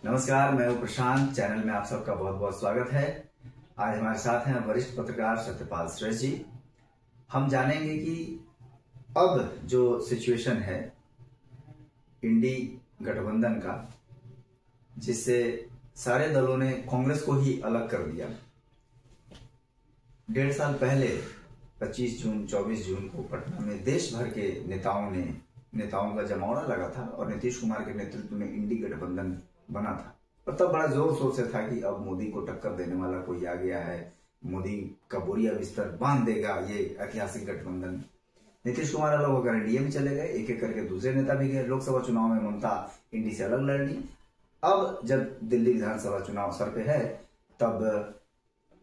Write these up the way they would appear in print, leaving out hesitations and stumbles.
नमस्कार, मैं हूं प्रशांत। चैनल में आप सबका बहुत बहुत स्वागत है। आज हमारे साथ हैं वरिष्ठ पत्रकार सत्यपाल श्रेष्ठ जी। हम जानेंगे कि अब जो सिचुएशन है इंडी गठबंधन का, जिससे सारे दलों ने कांग्रेस को ही अलग कर दिया। 1.5 साल पहले 25 जून 24 जून को पटना में देश भर के नेताओं का जमावड़ा लगा था और नीतीश कुमार के नेतृत्व में इंडी गठबंधन बना था। और तब बड़ा जोर शोर से था कि अब मोदी को टक्कर देने वाला कोई आ गया है, मोदी का बोरिया बिस्तर बांध देगा ये ऐतिहासिक गठबंधन। नीतीश कुमार अलग होकर एनडीए में चले गए, एक एक करके दूसरे नेता भी गए। लोकसभा चुनाव में ममता इंडी से अलग लड़ ली। अब जब दिल्ली विधानसभा चुनाव सर पे है, तब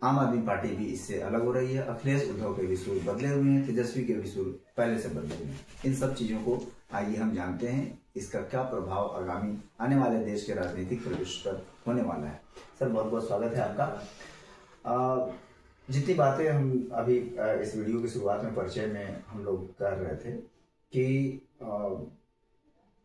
आम आदमी पार्टी भी इससे अलग हो रही है। अखिलेश उद्धव के भी सुर बदले हुए हैं, तेजस्वी के भी सुर पहले से बदले हुए हैं। इन सब चीजों को आइए हम जानते हैं, इसका क्या प्रभाव आगामी आने वाले देश के राजनीतिक परिदृश्य पर होने वाला है। सर, बहुत बहुत स्वागत है आपका। जितनी बातें हम अभी इस वीडियो की शुरुआत में परिचय में हम लोग कर रहे थे कि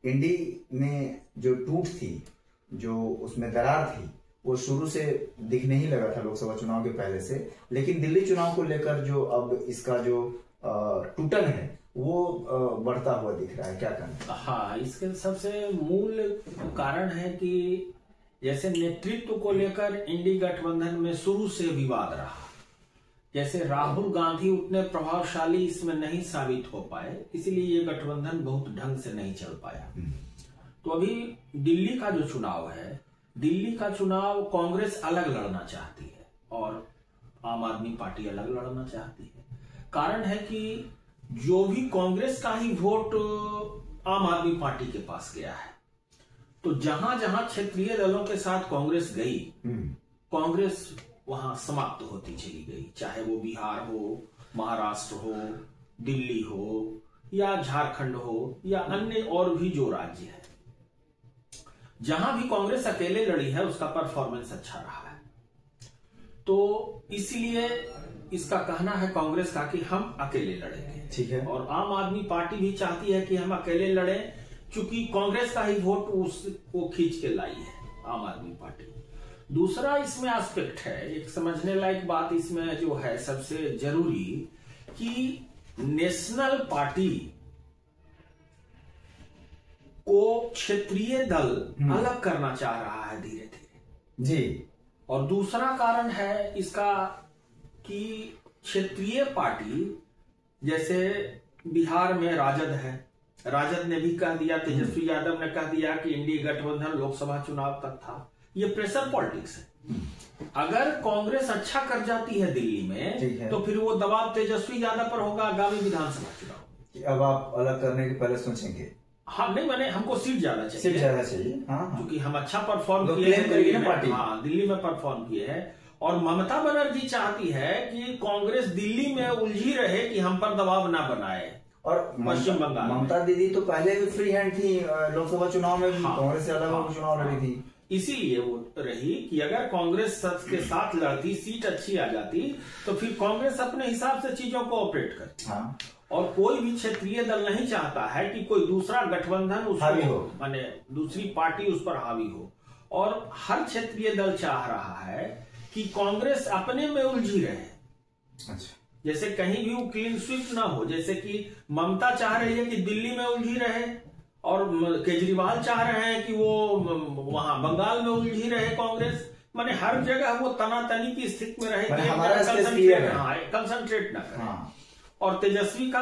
इंडी में जो टूट थी, जो उसमें दरार थी, वो शुरू से दिखने ही लगा था लोकसभा चुनाव के पहले से। लेकिन दिल्ली चुनाव को लेकर जो अब इसका जो टूटन है वो बढ़ता हुआ दिख रहा है। क्या कहना? हाँ, इसके सबसे मूल कारण है कि जैसे नेतृत्व को लेकर इंडी गठबंधन में शुरू से विवाद रहा। जैसे राहुल गांधी उतने प्रभावशाली इसमें नहीं साबित हो पाए, इसलिए ये गठबंधन बहुत ढंग से नहीं चल पाया। तो अभी दिल्ली का जो चुनाव है, दिल्ली का चुनाव कांग्रेस अलग लड़ना चाहती है और आम आदमी पार्टी अलग लड़ना चाहती है। कारण है कि जो भी कांग्रेस का ही वोट आम आदमी पार्टी के पास गया है, तो जहां जहां क्षेत्रीय दलों के साथ कांग्रेस गई, कांग्रेस वहां समाप्त होती चली गई। चाहे वो बिहार हो, महाराष्ट्र हो, दिल्ली हो या झारखंड हो या अन्य और भी जो राज्य है, जहां भी कांग्रेस अकेले लड़ी है उसका परफॉर्मेंस अच्छा रहा है। तो इसलिए इसका कहना है कांग्रेस का कि हम अकेले लड़ेंगे। ठीक है। और आम आदमी पार्टी भी चाहती है कि हम अकेले लड़ें, क्योंकि कांग्रेस का ही वोट उसको खींच के लाई है आम आदमी पार्टी। दूसरा इसमें एस्पेक्ट है, एक समझने लायक बात इसमें जो है सबसे जरूरी, कि नेशनल पार्टी को क्षेत्रीय दल अलग करना चाह रहा है धीरे धीरे जी। और दूसरा कारण है इसका कि क्षेत्रीय पार्टी, जैसे बिहार में राजद है, राजद ने भी कह दिया, तेजस्वी यादव ने कह दिया कि इंडी गठबंधन लोकसभा चुनाव तक था। ये प्रेशर पॉलिटिक्स है। अगर कांग्रेस अच्छा कर जाती है दिल्ली में, तो फिर वो दबाव तेजस्वी यादव पर होगा आगामी विधानसभा चुनाव। अब आप अलग करने के पहले सोचेंगे? हाँ, नहीं, मैंने हमको सीट ज्यादा चाहिए, सीट ज्यादा चाहिए। हाँ, क्योंकि हम अच्छा परफॉर्म किए हैं दिल्ली में। हाँ, दिल्ली में परफॉर्म किए हैं। और ममता बनर्जी चाहती है कि कांग्रेस दिल्ली में उलझी रहे, कि हम पर दबाव ना बनाए। और पश्चिम बंगाल ममता दीदी तो पहले भी फ्री हैंड थी, लोकसभा चुनाव में भी कांग्रेस से अलग होकर चुनाव लड़ी थी। इसीलिए वो रही कि अगर कांग्रेस के साथ लड़ती, सीट अच्छी आ जाती, तो फिर कांग्रेस अपने हिसाब से चीजों को ऑपरेट करती। हाँ। और कोई भी क्षेत्रीय दल नहीं चाहता है कि कोई दूसरा गठबंधन उसको, माने दूसरी पार्टी उस पर हावी हो। और हर क्षेत्रीय दल चाह रहा है कि कांग्रेस अपने में उलझी रहे। अच्छा। जैसे कहीं भी वो क्लीन स्वीप ना हो। जैसे कि ममता चाह रही है कि दिल्ली में उलझी रहे, और केजरीवाल चाह रहे हैं कि वो वहां बंगाल में उलझी रहे कांग्रेस। माने हर जगह वो तनातनी की स्थिति में रहे, कंसंट्रेट ना करे। हाँ। और तेजस्वी का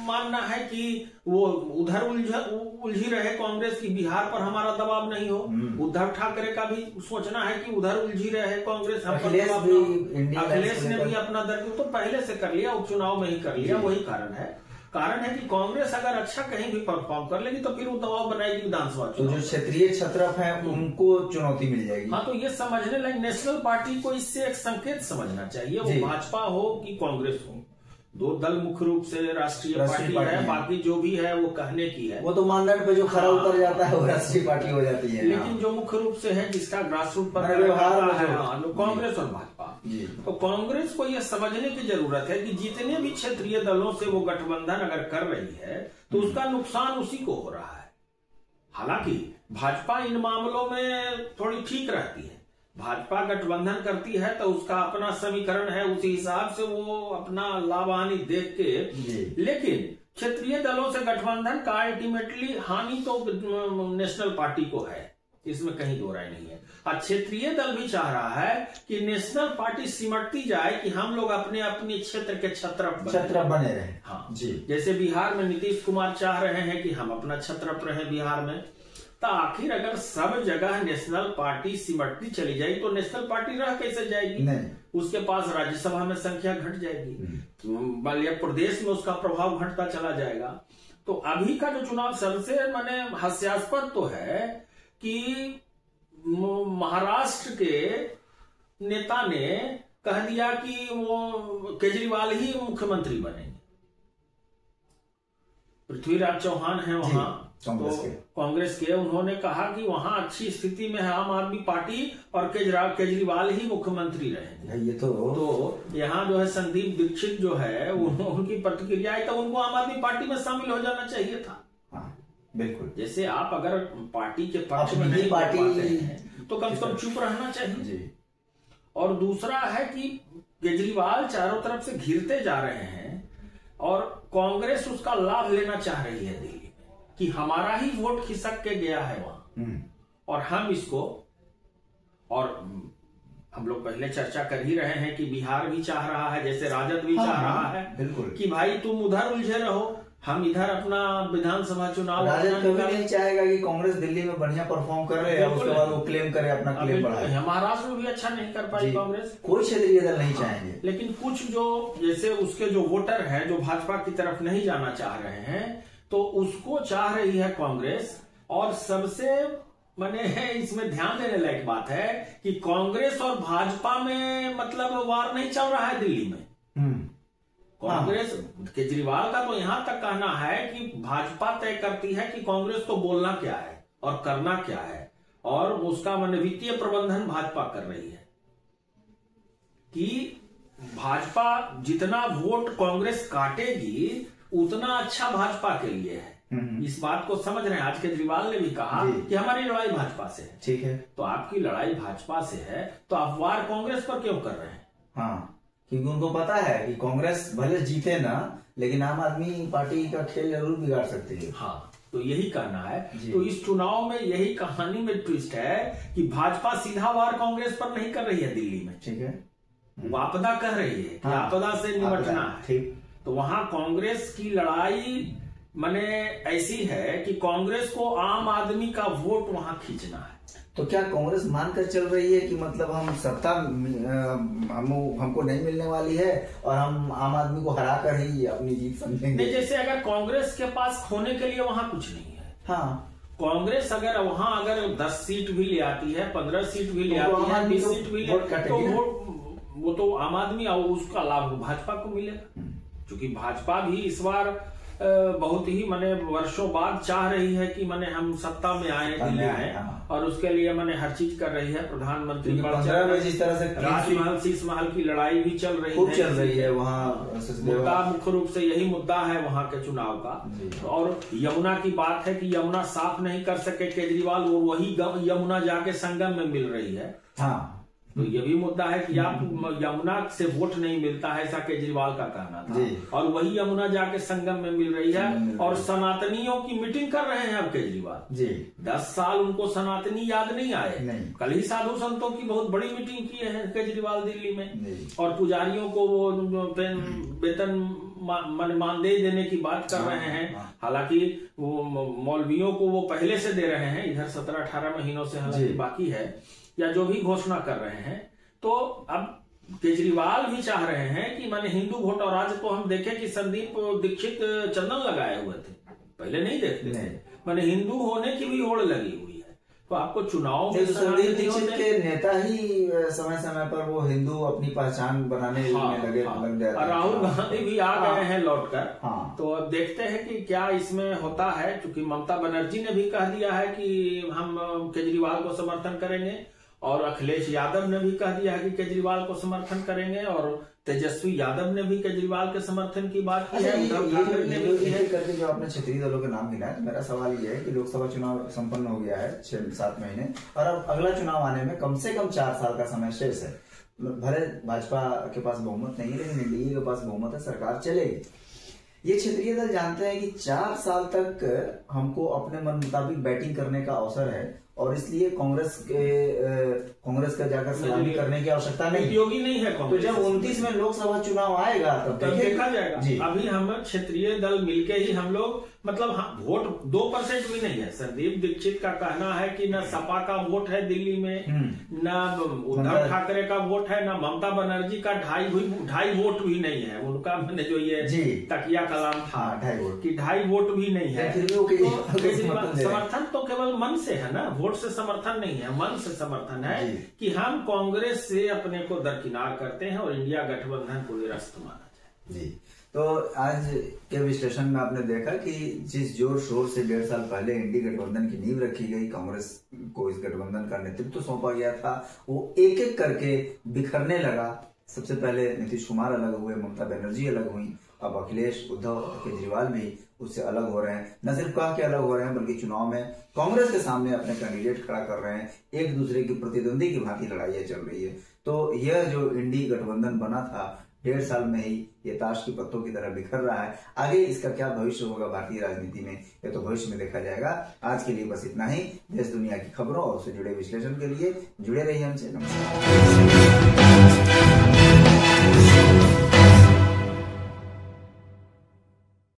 मानना है कि वो उधर उलझी रहे कांग्रेस की, बिहार पर हमारा दबाव नहीं हो। उद्धव ठाकरे का भी सोचना है कि उधर उलझी रहे कांग्रेस, हम पर दबाव ना हो। अखिलेश ने भी अपना दर्द तो पहले से कर लिया, उपचुनाव में ही कर लिया। वही कारण है कि कांग्रेस अगर अच्छा कहीं भी परफॉर्म कर लेगी तो फिर वो दबाव बनाएगी विधानसभा। तो जो क्षेत्रीय छत्रप है उनको चुनौती मिल जाएगी। हाँ, तो ये समझने लगे नेशनल पार्टी को इससे एक संकेत समझना चाहिए, वो भाजपा हो कि कांग्रेस हो। दो दल मुख्य रूप से राष्ट्रीय पार्टी है, बाकी जो भी है वो कहने की है। वो तो मानदंड पे जो खरा उतर जाता है वो राष्ट्रीय पार्टी हो जाती है। लेकिन जो मुख्य रूप से है, जिसका ग्रास रूट पर कांग्रेस और भाजपा, तो कांग्रेस को यह समझने की जरूरत है कि जितने भी क्षेत्रीय दलों से वो गठबंधन अगर कर रही है, तो उसका नुकसान उसी को हो रहा है। हालांकि भाजपा इन मामलों में थोड़ी ठीक रहती है। भाजपा गठबंधन करती है तो उसका अपना समीकरण है, उसी हिसाब से वो अपना लाभ हानि देख के, लेकिन क्षेत्रीय दलों से गठबंधन का अल्टीमेटली हानि तो नेशनल पार्टी को है, इसमें कहीं दो राय नहीं है। और क्षेत्रीय दल भी चाह रहा है कि नेशनल पार्टी सिमटती जाए, कि हम लोग अपने अपने क्षेत्र के छत्रप बने रहे। हाँ जी। जैसे बिहार में नीतीश कुमार चाह रहे हैं कि हम अपना छत्रप रहे बिहार में, तो आखिर अगर सब जगह नेशनल पार्टी सिमटती चली जाएगी तो नेशनल पार्टी रह कैसे जाएगी? नहीं। उसके पास राज्यसभा में संख्या घट जाएगी, या प्रदेश में उसका प्रभाव घटता चला जाएगा। तो अभी का जो चुनाव सबसे माने हास्यास्पद तो है कि महाराष्ट्र के नेता ने कह दिया कि वो केजरीवाल ही मुख्यमंत्री बनेंगे। पृथ्वीराज चौहान है वहां कांग्रेस के, उन्होंने कहा कि वहां अच्छी स्थिति में है आम आदमी पार्टी और केजरीवाल ही मुख्यमंत्री रहेंगे। ये तो यहाँ जो है संदीप दीक्षित जो है उनकी प्रतिक्रिया है, तो उनको आम आदमी पार्टी में शामिल हो जाना चाहिए था। बिल्कुल। जैसे आप अगर पार्टी के पक्ष में नहीं पार्टी हैं तो कम से कम चुप रहना चाहिए जी। और दूसरा है कि केजरीवाल चारों तरफ से घिरते जा रहे हैं और कांग्रेस उसका लाभ लेना चाह रही है दिल्ली में, कि हमारा ही वोट खिसक के गया है वहां और हम इसको, और हम लोग पहले चर्चा कर ही रहे हैं कि बिहार भी चाह रहा है, जैसे राजद भी चाह रहा है बिल्कुल कि भाई तुम उधर उलझे रहो, हम इधर अपना विधानसभा चुनाव। राजद कभी नहीं चाहेगा कि कांग्रेस दिल्ली में बढ़िया परफॉर्म कर रहे हैं, उसके बाद वो क्लेम करे, अपना क्लेम बढ़ाए। महाराष्ट्र में भी अच्छा नहीं कर पाई कांग्रेस, कोई क्षेत्रीय दल नहीं चाहेंगे। लेकिन कुछ जो जैसे उसके जो वोटर हैं जो भाजपा की तरफ नहीं जाना चाह रहे हैं, तो उसको चाह रही है कांग्रेस। और सबसे माने इसमें ध्यान देने लायक बात है कि कांग्रेस और भाजपा में मतलब वार नहीं चल रहा है दिल्ली में। कांग्रेस केजरीवाल का तो यहां तक कहना है कि भाजपा तय करती है कि कांग्रेस को बोलना क्या है और करना क्या है, और उसका माने वित्तीय प्रबंधन भाजपा कर रही है कि भाजपा जितना वोट कांग्रेस काटेगी उतना अच्छा भाजपा के लिए है। इस बात को समझ रहे हैं। आज केजरीवाल ने भी कहा कि हमारी लड़ाई भाजपा से है। ठीक है, तो आपकी लड़ाई भाजपा से है तो आप वार कांग्रेस पर क्यों कर रहे हैं? हाँ, क्योंकि उनको पता है कि कांग्रेस भले जीते ना, लेकिन आम आदमी पार्टी का खेल जरूर बिगाड़ सकती है। हाँ, तो यही कहना है। तो इस चुनाव में यही कहानी में ट्विस्ट है कि भाजपा सीधा वार कांग्रेस पर नहीं कर रही है दिल्ली में। ठीक है, वो आपदा कह रही है कि आपदा से निपटना है। ठीक, तो वहां कांग्रेस की लड़ाई माने ऐसी है कि कांग्रेस को आम आदमी का वोट वहां खींचना है। तो क्या कांग्रेस मानकर चल रही है कि मतलब हम सत्ता हमको नहीं मिलने वाली है और हम आम आदमी को हरा कर ही अपनी जीत समझेंगे? जैसे अगर कांग्रेस के पास खोने के लिए वहां कुछ नहीं है। हाँ, कांग्रेस अगर वहां अगर 10 सीट भी ले आती है, 15 सीट भी ले आती है, 20 सीट भी ले, तो वो तो आम आदमी और उसका लाभ भाजपा को मिलेगा। क्योंकि भाजपा भी इस बार बहुत ही माने वर्षों बाद चाह रही है कि माने हम सत्ता में आए, दिल्ली में, और उसके लिए माने हर चीज कर रही है। प्रधानमंत्री जिस तरह से राजमहल शीश महल की लड़ाई भी चल रही है वहाँ। मुद्दा मुख्य रूप से यही मुद्दा है वहां के चुनाव का। और यमुना की बात है कि यमुना साफ नहीं कर सके केजरीवाल, वो वही यमुना जाके संगम में मिल रही है। हाँ, तो ये भी मुद्दा है कि आप यमुना से वोट नहीं मिलता है, ऐसा केजरीवाल का कहना था। और वही यमुना जाके संगम में मिल रही है। और सनातनियों की मीटिंग कर रहे हैं अब केजरीवाल जी। 10 साल उनको सनातनी याद नहीं आए। कल ही साधु संतों की बहुत बड़ी मीटिंग की है केजरीवाल दिल्ली में, और पुजारियों को वो वेतन मानदेय देने की बात कर रहे हैं। हालांकि वो मौलवियों को वो पहले से दे रहे हैं, इधर 17-18 महीनों से हालांकि बाकी है, या जो भी घोषणा कर रहे हैं। तो अब केजरीवाल भी चाह रहे हैं कि माने हिंदू वोट। और आज तो हम देखे कि संदीप दीक्षित चंदन लगाए हुए थे, पहले नहीं देखते थे, माने हिंदू होने की भी होड़ लगी हुई है। तो आपको चुनाव में संदीप दीक्षित के नेता ही समय समय पर वो हिंदू अपनी पहचान बनाने में लग जाते हैं। राहुल गांधी भी आ गए हैं लौटकर। तो अब देखते हैं कि क्या इसमें होता है। क्योंकि ममता बनर्जी ने भी कह दिया है कि हम केजरीवाल को समर्थन करेंगे, और अखिलेश यादव ने भी कह दिया है कि केजरीवाल को समर्थन करेंगे, और तेजस्वी यादव ने भी केजरीवाल के समर्थन की बात की है। उद्धव ठाकरे ने भी की है। करके जो आपने क्षेत्रीय दलों के नाम गिनाए, तो मेरा सवाल ये है कि लोकसभा चुनाव संपन्न हो गया है 6-7 महीने, और अब अगला चुनाव आने में कम से कम 4 साल का समय शेष है। भले भाजपा के पास बहुमत नहीं है, लेकिन एनडीए के पास बहुमत है, सरकार चलेगी। ये क्षेत्रीय दल जानते हैं कि 4 साल तक हमको अपने मन मुताबिक बैटिंग करने का अवसर है, और इसलिए कांग्रेस का जाकर सलामी करने की आवश्यकता नहीं, उपयोगी नहीं है। तो जब 29 में लोकसभा चुनाव आएगा तब देखा जाएगा। अभी हम क्षेत्रीय दल मिलके ही हम लोग मतलब वोट 2% भी नहीं है। संदीप दीक्षित का कहना है कि न सपा का वोट है दिल्ली में, न उद्धव ठाकरे का वोट है, न ममता बनर्जी का 2.5 वोट भी नहीं है। उनका मैंने जो ये तकिया कलाम था कि 2.5 वोट भी नहीं है। समर्थन तो केवल मन से है ना, वोट से समर्थन नहीं है, मन से समर्थन है कि हम कांग्रेस से अपने को दरकिनार करते हैं और इंडिया गठबंधन को निरस्त माना जाए। जी, तो आज के विश्लेषण में आपने देखा कि जिस जोर शोर से 1.5 साल पहले इंडी गठबंधन की नींव रखी गई, कांग्रेस को इस गठबंधन का नेतृत्व सौंपा गया था, वो एक एक करके बिखरने लगा। सबसे पहले नीतीश कुमार अलग हुए, ममता बनर्जी अलग हुई, अब अखिलेश, उद्धव, केजरीवाल भी उससे अलग हो रहे हैं। न सिर्फ कहा कि अलग हो रहे हैं, बल्कि चुनाव में कांग्रेस के सामने अपने कैंडिडेट खड़ा कर रहे हैं। एक दूसरे की प्रतिद्वंदी की भांति लड़ाइयां चल रही है। तो यह जो इंडी गठबंधन बना था 1.5 साल में ही ये ताश की पत्तों की तरह बिखर रहा है। आगे इसका क्या भविष्य होगा भारतीय राजनीति में, ये तो भविष्य में देखा जाएगा। आज के लिए बस इतना ही। देश दुनिया की खबरों और उससे जुड़े विश्लेषण के लिए जुड़े रहिए हमसे। नमस्कार।